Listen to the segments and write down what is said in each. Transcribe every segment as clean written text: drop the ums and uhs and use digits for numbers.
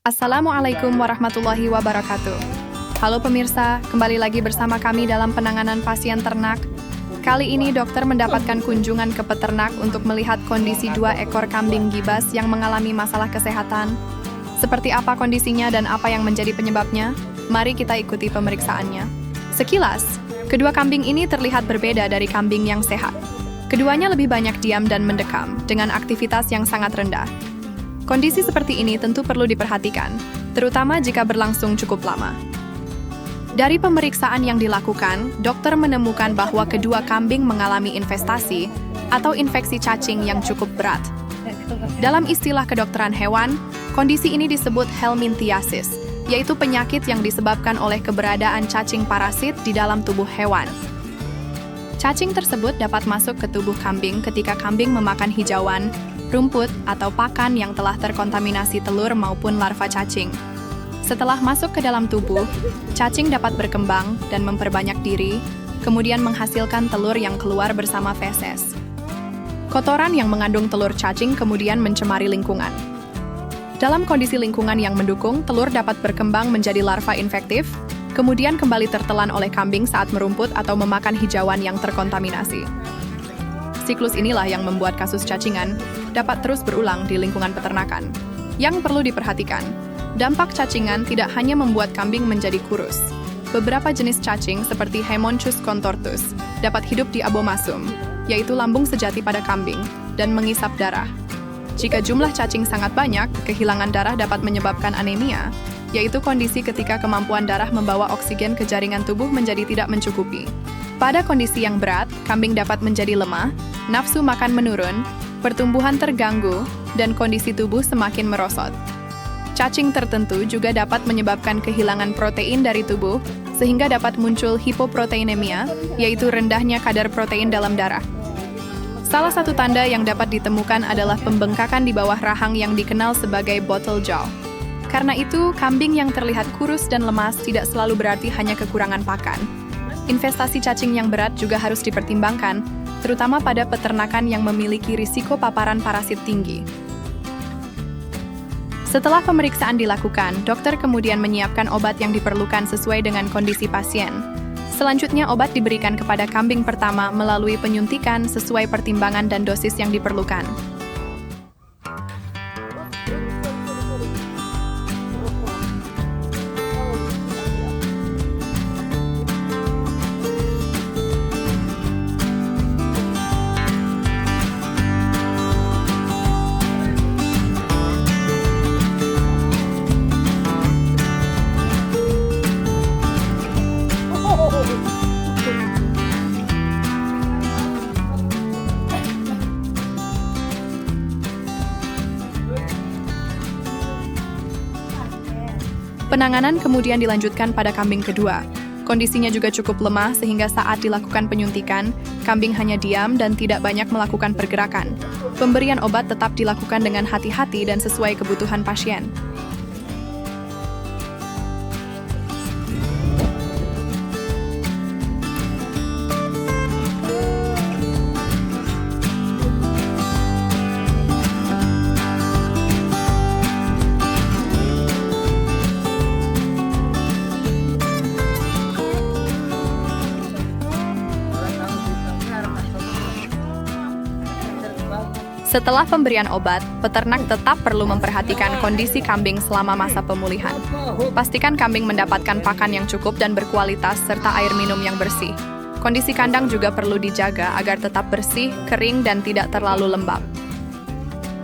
Assalamualaikum warahmatullahi wabarakatuh. Halo pemirsa, kembali lagi bersama kami dalam penanganan pasien ternak. Kali ini dokter mendapatkan kunjungan ke peternak untuk melihat kondisi 2 ekor kambing gibas yang mengalami masalah kesehatan. Seperti apa kondisinya dan apa yang menjadi penyebabnya? Mari kita ikuti pemeriksaannya. Sekilas, kedua kambing ini terlihat berbeda dari kambing yang sehat. Keduanya lebih banyak diam dan mendekam, dengan aktivitas yang sangat rendah. Kondisi seperti ini tentu perlu diperhatikan, terutama jika berlangsung cukup lama. Dari pemeriksaan yang dilakukan, dokter menemukan bahwa kedua kambing mengalami infestasi atau infeksi cacing yang cukup berat. Dalam istilah kedokteran hewan, kondisi ini disebut helminthiasis, yaitu penyakit yang disebabkan oleh keberadaan cacing parasit di dalam tubuh hewan. Cacing tersebut dapat masuk ke tubuh kambing ketika kambing memakan hijauan, rumput, atau pakan yang telah terkontaminasi telur maupun larva cacing. Setelah masuk ke dalam tubuh, cacing dapat berkembang dan memperbanyak diri, kemudian menghasilkan telur yang keluar bersama feses. Kotoran yang mengandung telur cacing kemudian mencemari lingkungan. Dalam kondisi lingkungan yang mendukung, telur dapat berkembang menjadi larva infektif, kemudian kembali tertelan oleh kambing saat merumput atau memakan hijauan yang terkontaminasi. Siklus inilah yang membuat kasus cacingan dapat terus berulang di lingkungan peternakan. Yang perlu diperhatikan, dampak cacingan tidak hanya membuat kambing menjadi kurus. Beberapa jenis cacing seperti Haemonchus contortus dapat hidup di abomasum, yaitu lambung sejati pada kambing, dan mengisap darah. Jika jumlah cacing sangat banyak, kehilangan darah dapat menyebabkan anemia, yaitu kondisi ketika kemampuan darah membawa oksigen ke jaringan tubuh menjadi tidak mencukupi. Pada kondisi yang berat, kambing dapat menjadi lemah, nafsu makan menurun, pertumbuhan terganggu, dan kondisi tubuh semakin merosot. Cacing tertentu juga dapat menyebabkan kehilangan protein dari tubuh, sehingga dapat muncul hipoproteinemia, yaitu rendahnya kadar protein dalam darah. Salah satu tanda yang dapat ditemukan adalah pembengkakan di bawah rahang yang dikenal sebagai bottle jaw. Karena itu, kambing yang terlihat kurus dan lemas tidak selalu berarti hanya kekurangan pakan. Investasi cacing yang berat juga harus dipertimbangkan, terutama pada peternakan yang memiliki risiko paparan parasit tinggi. Setelah pemeriksaan dilakukan, dokter kemudian menyiapkan obat yang diperlukan sesuai dengan kondisi pasien. Selanjutnya, obat diberikan kepada kambing pertama melalui penyuntikan sesuai pertimbangan dan dosis yang diperlukan. Penanganan kemudian dilanjutkan pada kambing kedua. Kondisinya juga cukup lemah sehingga saat dilakukan penyuntikan, kambing hanya diam dan tidak banyak melakukan pergerakan. Pemberian obat tetap dilakukan dengan hati-hati dan sesuai kebutuhan pasien. Setelah pemberian obat, peternak tetap perlu memperhatikan kondisi kambing selama masa pemulihan. Pastikan kambing mendapatkan pakan yang cukup dan berkualitas serta air minum yang bersih. Kondisi kandang juga perlu dijaga agar tetap bersih, kering, dan tidak terlalu lembab.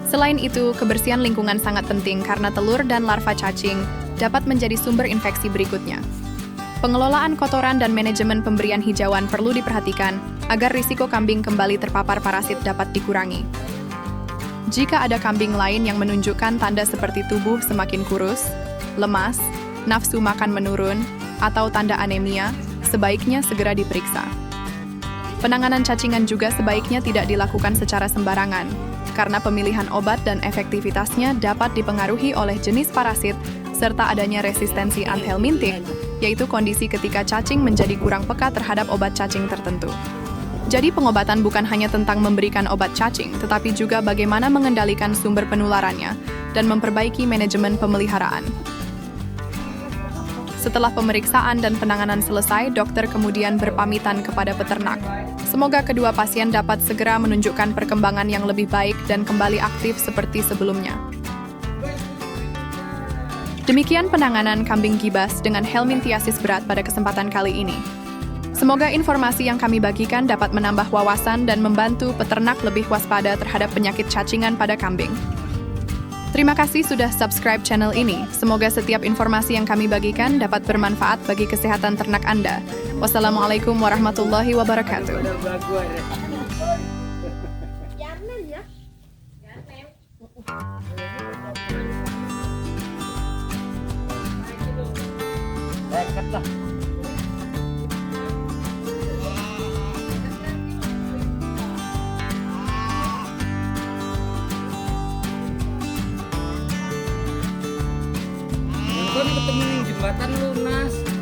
Selain itu, kebersihan lingkungan sangat penting karena telur dan larva cacing dapat menjadi sumber infeksi berikutnya. Pengelolaan kotoran dan manajemen pemberian hijauan perlu diperhatikan agar risiko kambing kembali terpapar parasit dapat dikurangi. Jika ada kambing lain yang menunjukkan tanda seperti tubuh semakin kurus, lemas, nafsu makan menurun, atau tanda anemia, sebaiknya segera diperiksa. Penanganan cacingan juga sebaiknya tidak dilakukan secara sembarangan, karena pemilihan obat dan efektivitasnya dapat dipengaruhi oleh jenis parasit serta adanya resistensi antihelmintik, yaitu kondisi ketika cacing menjadi kurang peka terhadap obat cacing tertentu. Jadi pengobatan bukan hanya tentang memberikan obat cacing, tetapi juga bagaimana mengendalikan sumber penularannya dan memperbaiki manajemen pemeliharaan. Setelah pemeriksaan dan penanganan selesai, dokter kemudian berpamitan kepada peternak. Semoga kedua pasien dapat segera menunjukkan perkembangan yang lebih baik dan kembali aktif seperti sebelumnya. Demikian penanganan kambing gibas dengan helminthiasis berat pada kesempatan kali ini. Semoga informasi yang kami bagikan dapat menambah wawasan dan membantu peternak lebih waspada terhadap penyakit cacingan pada kambing. Terima kasih sudah subscribe channel ini. Semoga setiap informasi yang kami bagikan dapat bermanfaat bagi kesehatan ternak Anda. Wassalamualaikum warahmatullahi wabarakatuh. Kan ketemu di jembatan lu, Mas.